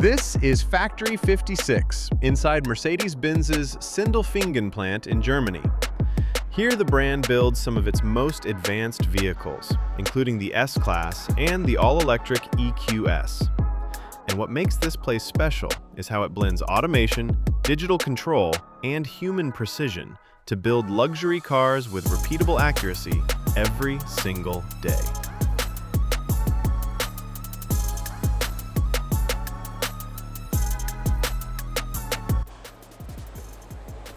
This is Factory 56, inside Mercedes-Benz's Sindelfingen plant in Germany. Here the brand builds some of its most advanced vehicles, including the S-Class and the all-electric EQS. And what makes this place special is how it blends automation, digital control, and human precision to build luxury cars with repeatable accuracy every single day.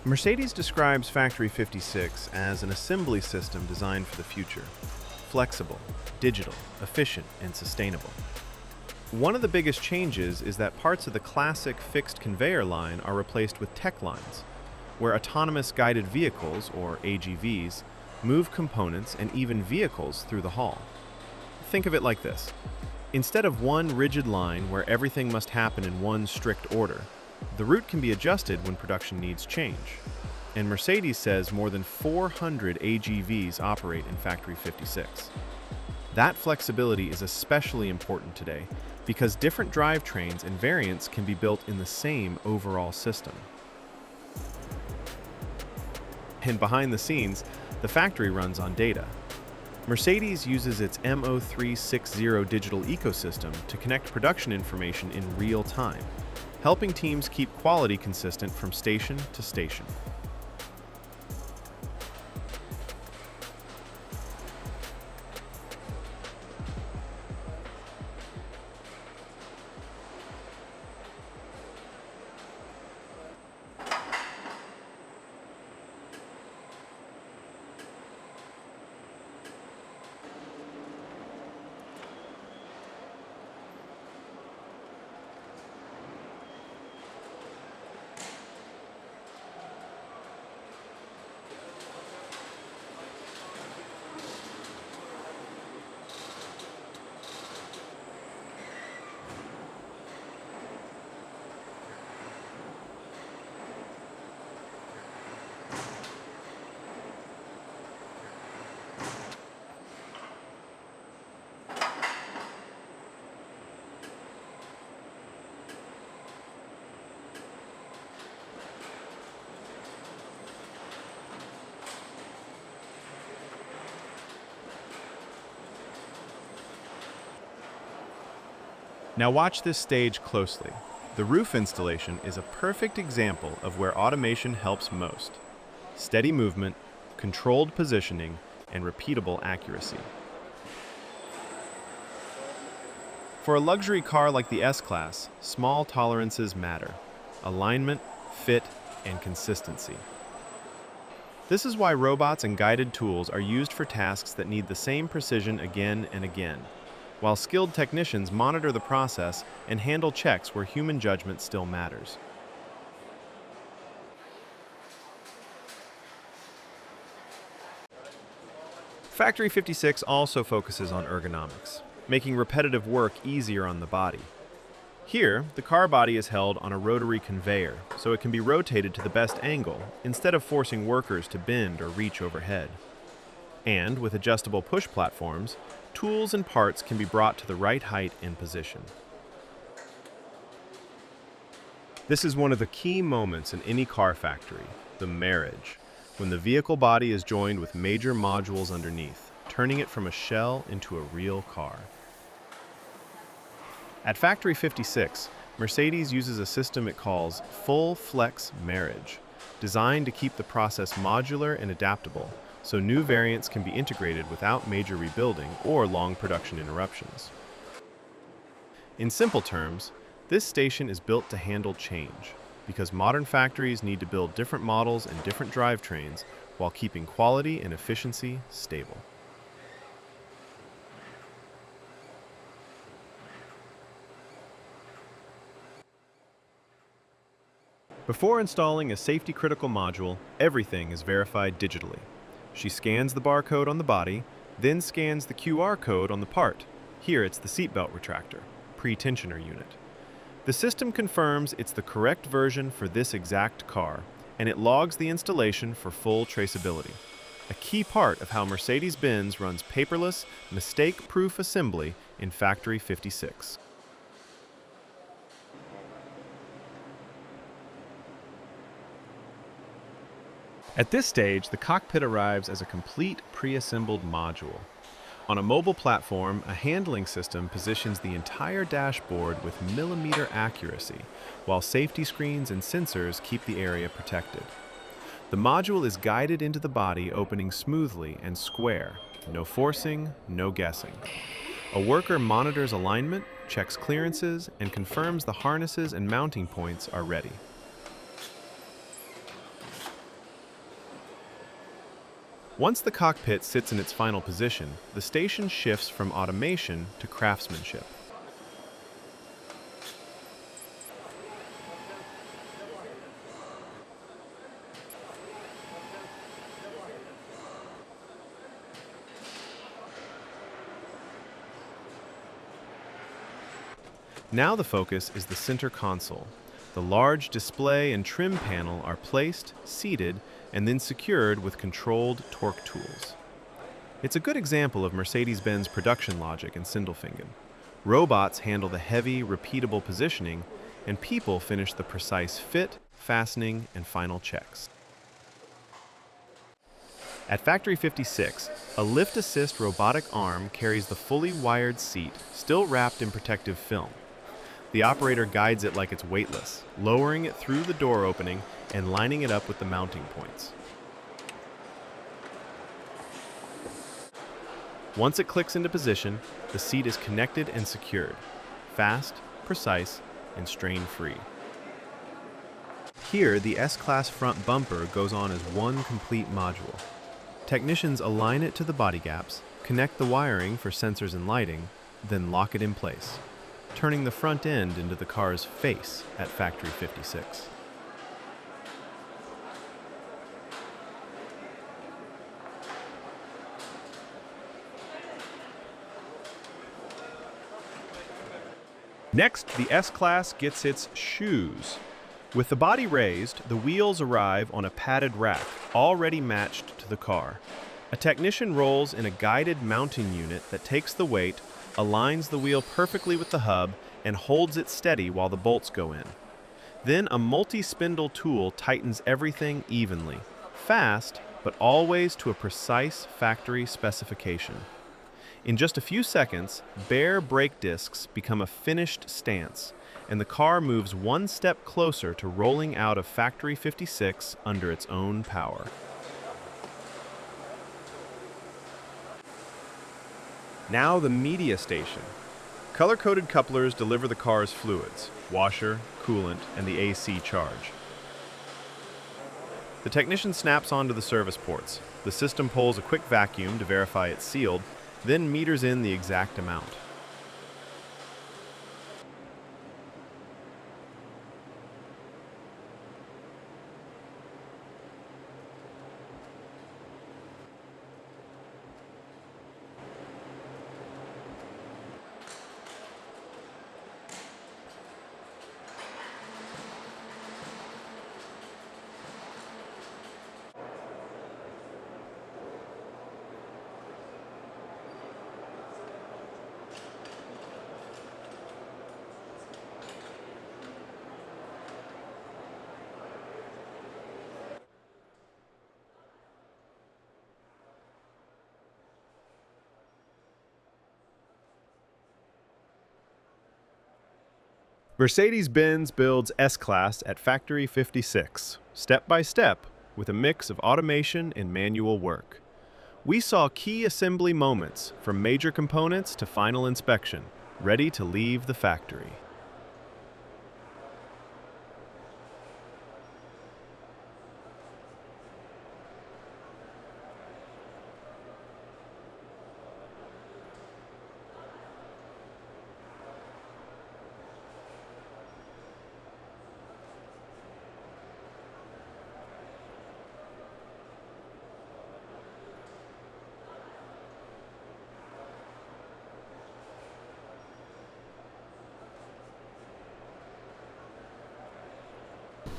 Mercedes describes Factory 56 as an assembly system designed for the future. Flexible, digital, efficient, and sustainable. One of the biggest changes is that parts of the classic fixed conveyor line are replaced with TecLines, where autonomous guided vehicles, or AGVs, move components and even vehicles through the hall. Think of it like this. Instead of one rigid line where everything must happen in one strict order, the route can be adjusted when production needs change. And Mercedes says more than 400 AGVs operate in Factory 56. That flexibility is especially important today because different drivetrains and variants can be built in the same overall system. And behind the scenes, the factory runs on data. Mercedes uses its MO360 digital ecosystem to connect production information in real time, helping teams keep quality consistent from station to station. Now watch this stage closely. The roof installation is a perfect example of where automation helps most. Steady movement, controlled positioning, and repeatable accuracy. For a luxury car like the S-Class, small tolerances matter. Alignment, fit, and consistency. This is why robots and guided tools are used for tasks that need the same precision again and again, while skilled technicians monitor the process and handle checks where human judgment still matters. Factory 56 also focuses on ergonomics, making repetitive work easier on the body. Here, the car body is held on a rotary conveyor, so it can be rotated to the best angle instead of forcing workers to bend or reach overhead. And with adjustable push platforms, tools and parts can be brought to the right height and position. This is one of the key moments in any car factory, the marriage, when the vehicle body is joined with major modules underneath, turning it from a shell into a real car. At Factory 56, Mercedes uses a system it calls Fullflex Marriage, designed to keep the process modular and adaptable, so new variants can be integrated without major rebuilding or long production interruptions. In simple terms, this station is built to handle change, because modern factories need to build different models and different drivetrains while keeping quality and efficiency stable. Before installing a safety-critical module, everything is verified digitally. She scans the barcode on the body, then scans the QR code on the part. Here it's the seatbelt retractor, pre-tensioner unit. The system confirms it's the correct version for this exact car, and it logs the installation for full traceability, a key part of how Mercedes-Benz runs paperless, mistake-proof assembly in Factory 56. At this stage, the cockpit arrives as a complete pre-assembled module. On a mobile platform, a handling system positions the entire dashboard with millimeter accuracy, while safety screens and sensors keep the area protected. The module is guided into the body, opening smoothly and square. No forcing, no guessing. A worker monitors alignment, checks clearances, and confirms the harnesses and mounting points are ready. Once the cockpit sits in its final position, the station shifts from automation to craftsmanship. Now the focus is the center console. The large display and trim panel are placed, seated, and then secured with controlled torque tools. It's a good example of Mercedes-Benz production logic in Sindelfingen. Robots handle the heavy, repeatable positioning, and people finish the precise fit, fastening, and final checks. At Factory 56, a lift-assist robotic arm carries the fully wired seat, still wrapped in protective film. The operator guides it like it's weightless, lowering it through the door opening and lining it up with the mounting points. Once it clicks into position, the seat is connected and secured, fast, precise, and strain-free. Here, the S-Class front bumper goes on as one complete module. Technicians align it to the body gaps, connect the wiring for sensors and lighting, then lock it in place, turning the front end into the car's face at Factory 56. Next, the S-Class gets its shoes. With the body raised, the wheels arrive on a padded rack, already matched to the car. A technician rolls in a guided mounting unit that takes the weight, aligns the wheel perfectly with the hub, and holds it steady while the bolts go in. Then a multi-spindle tool tightens everything evenly, fast, but always to a precise factory specification. In just a few seconds, bare brake discs become a finished stance, and the car moves one step closer to rolling out of Factory 56 under its own power. Now the media station. Color-coded couplers deliver the car's fluids, washer, coolant, and the AC charge. The technician snaps onto the service ports. The system pulls a quick vacuum to verify it's sealed, then meters in the exact amount. Mercedes-Benz builds S-Class at Factory 56, step by step, with a mix of automation and manual work. We saw key assembly moments, from major components to final inspection, ready to leave the factory.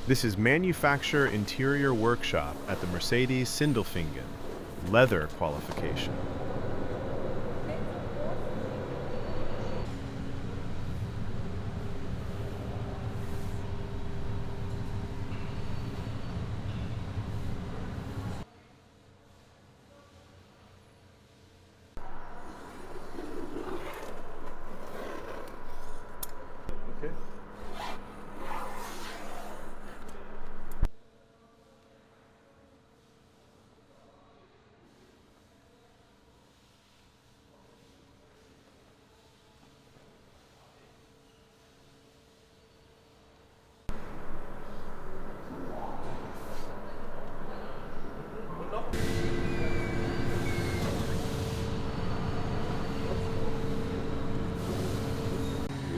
This is Manufacturer Interior Workshop at the Mercedes Sindelfingen, leather qualification.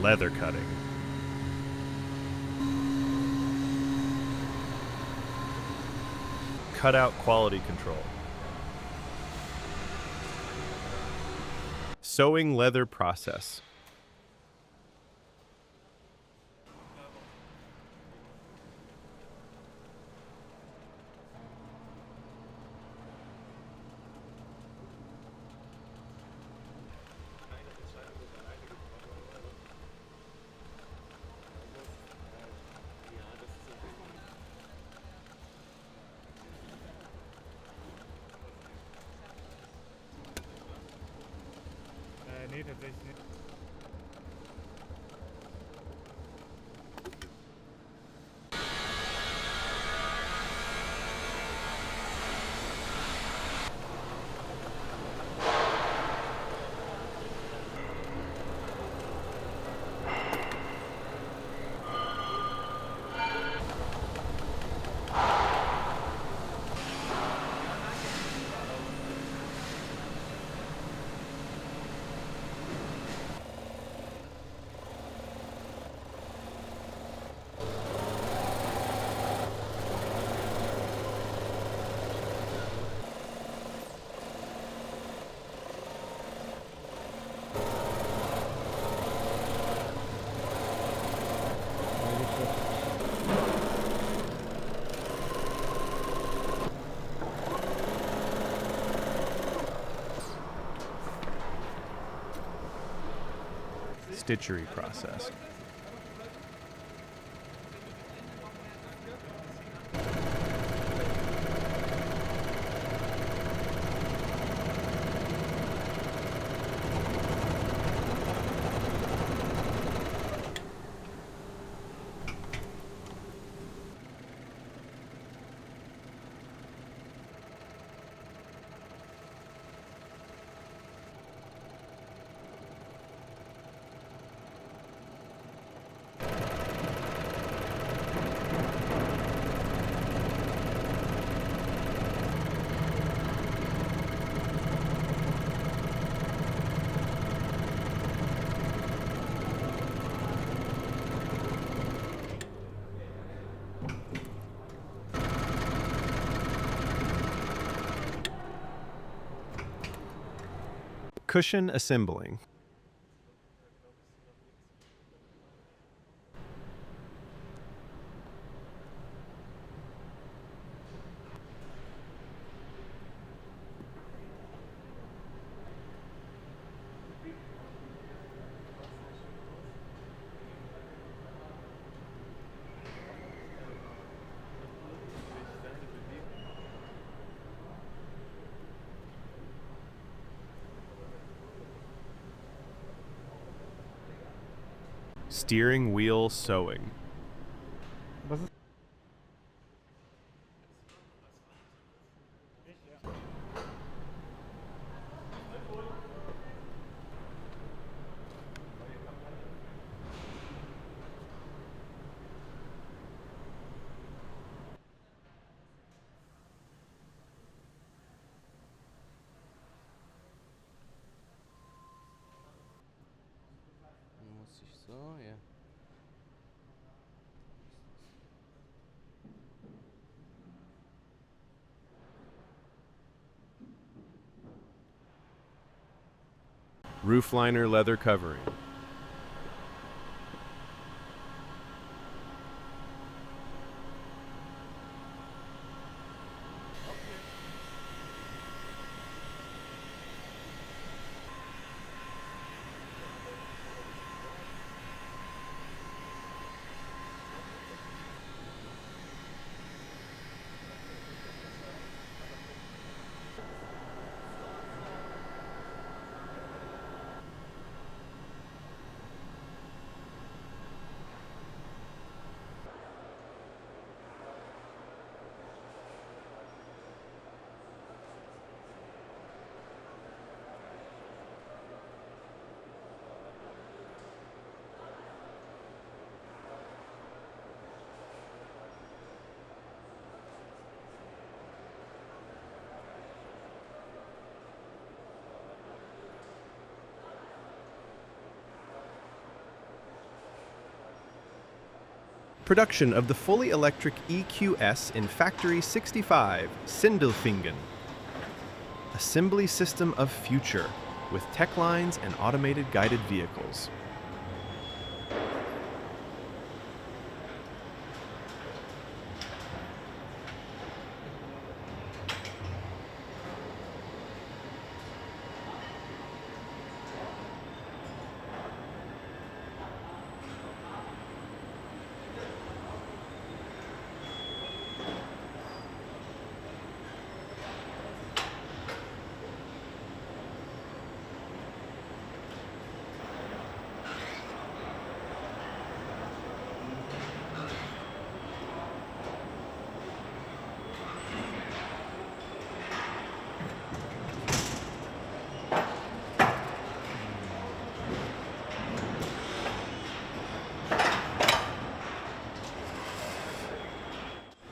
Leather cutting. Cutout quality control. Sewing leather process. Nee, tatsächlich nicht. Stitchery process. Cushion assembling. Steering wheel sewing. Was ist? Muss ich so, ja. Roofliner leather covering. Production of the fully electric EQS in Factory 65, Sindelfingen. Assembly system of future with TecLines and automated guided vehicles.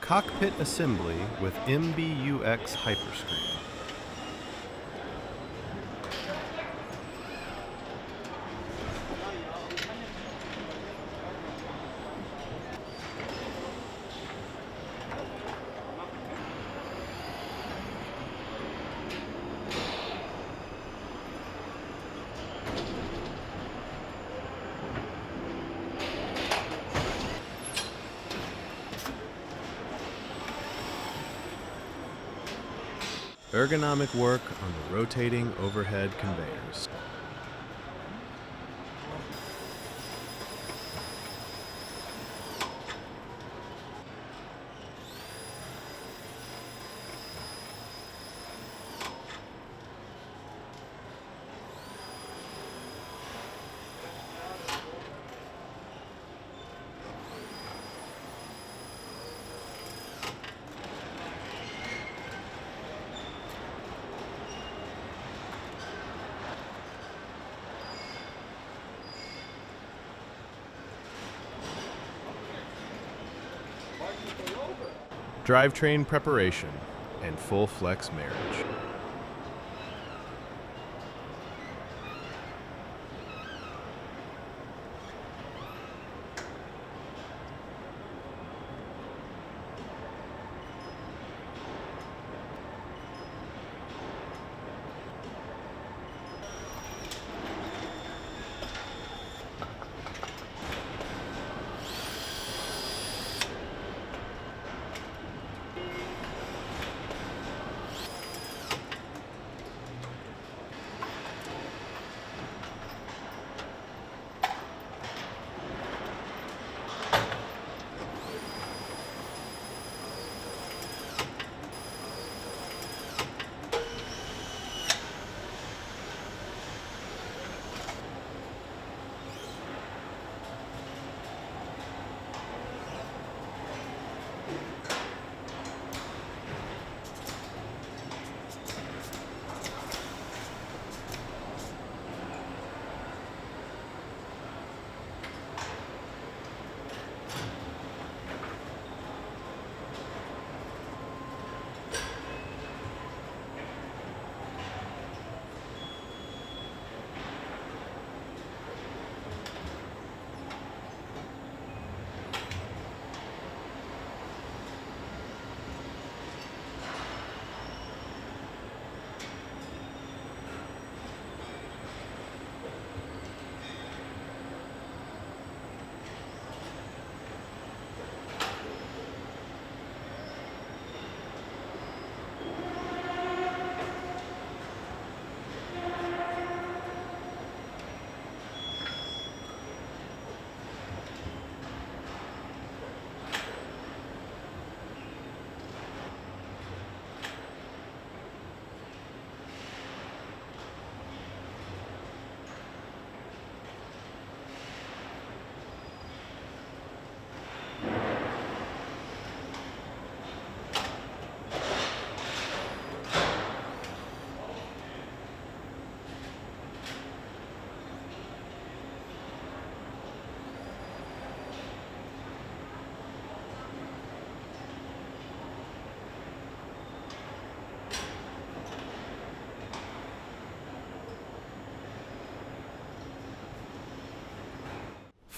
Cockpit assembly with MBUX Hyperscreen. Ergonomic work on the rotating overhead conveyors. Drivetrain preparation and Fullflex Marriage.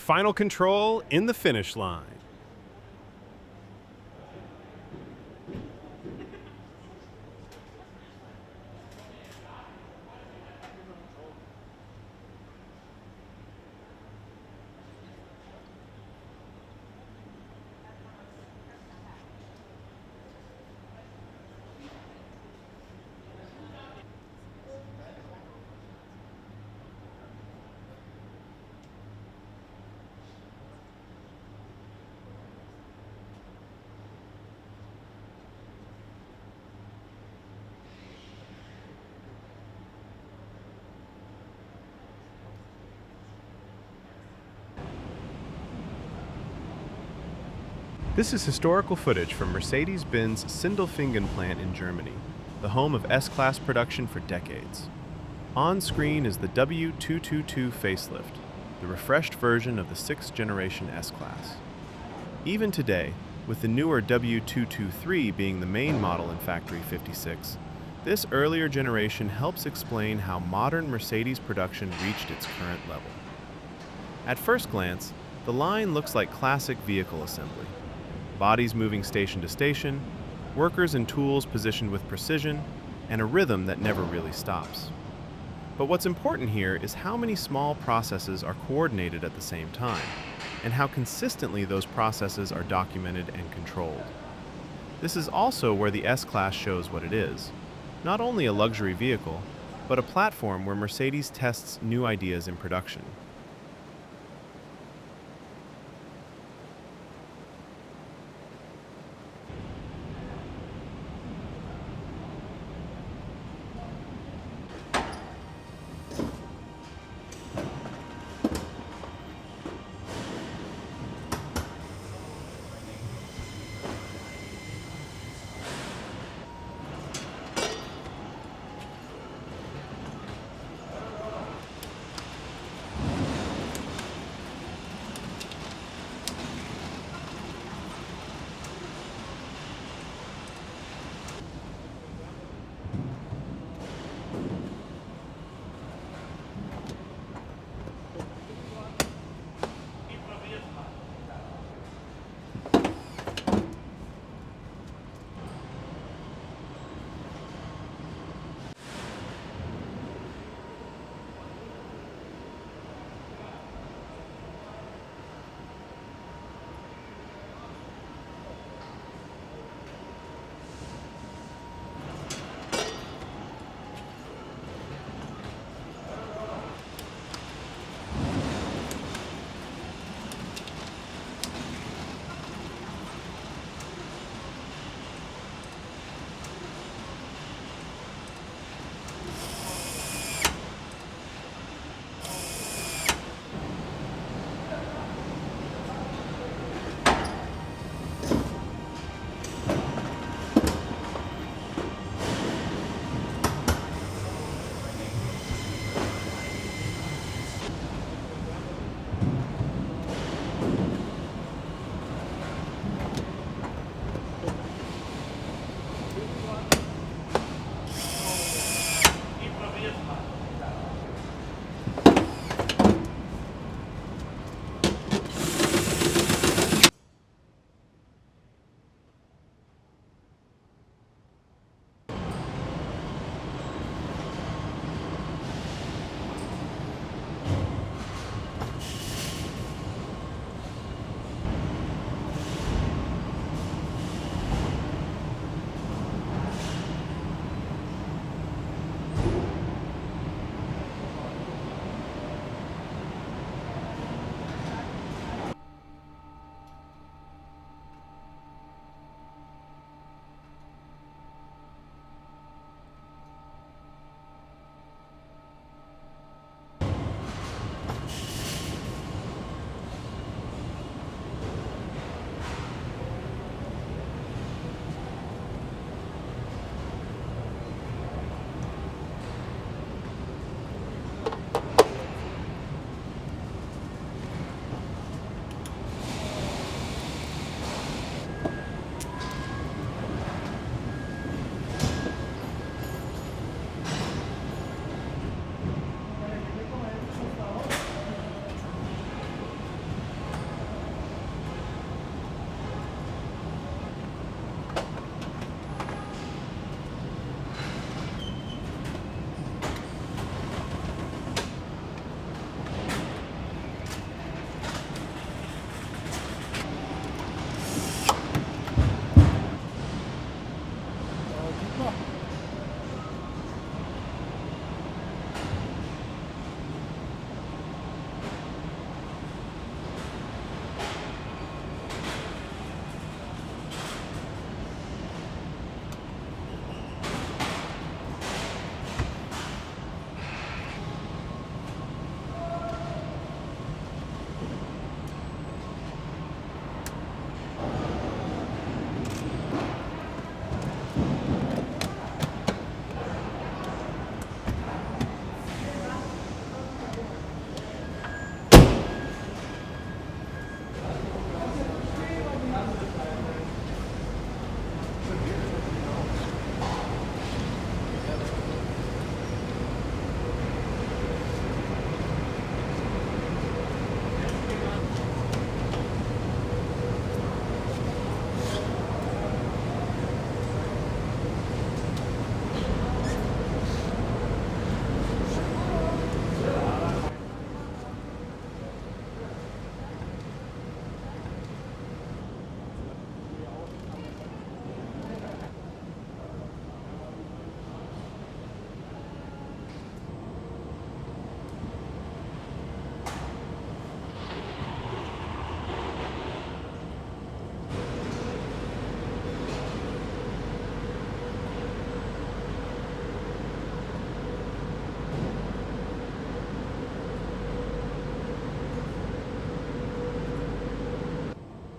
Final control in the finish line. This is historical footage from Mercedes-Benz Sindelfingen plant in Germany, the home of S-Class production for decades. On screen is the W222 facelift, the refreshed version of the 6th generation S-Class. Even today, with the newer W223 being the main model in Factory 56, this earlier generation helps explain how modern Mercedes production reached its current level. At first glance, the line looks like classic vehicle assembly. Bodies moving station to station, workers and tools positioned with precision, and a rhythm that never really stops. But what's important here is how many small processes are coordinated at the same time, and how consistently those processes are documented and controlled. This is also where the S-Class shows what it is. Not only a luxury vehicle, but a platform where Mercedes tests new ideas in production.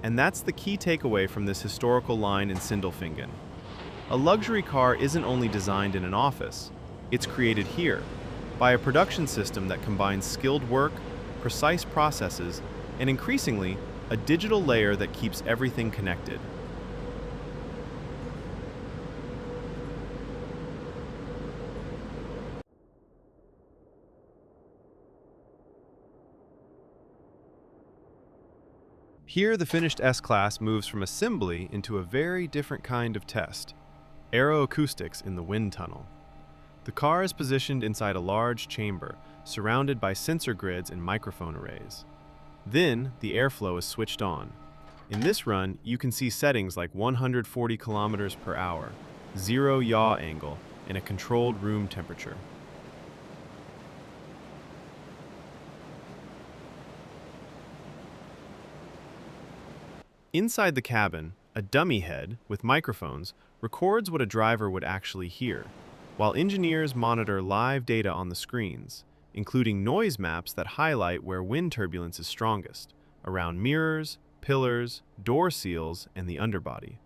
And that's the key takeaway from this historical line in Sindelfingen. A luxury car isn't only designed in an office, it's created here, by a production system that combines skilled work, precise processes, and increasingly, a digital layer that keeps everything connected. Here, the finished S-Class moves from assembly into a very different kind of test, aeroacoustics in the wind tunnel. The car is positioned inside a large chamber, surrounded by sensor grids and microphone arrays. Then, the airflow is switched on. In this run, you can see settings like 140 kilometers per hour, zero yaw angle, and a controlled room temperature. Inside the cabin, a dummy head with microphones records what a driver would actually hear, while engineers monitor live data on the screens, including noise maps that highlight where wind turbulence is strongest, around mirrors, pillars, door seals, and the underbody.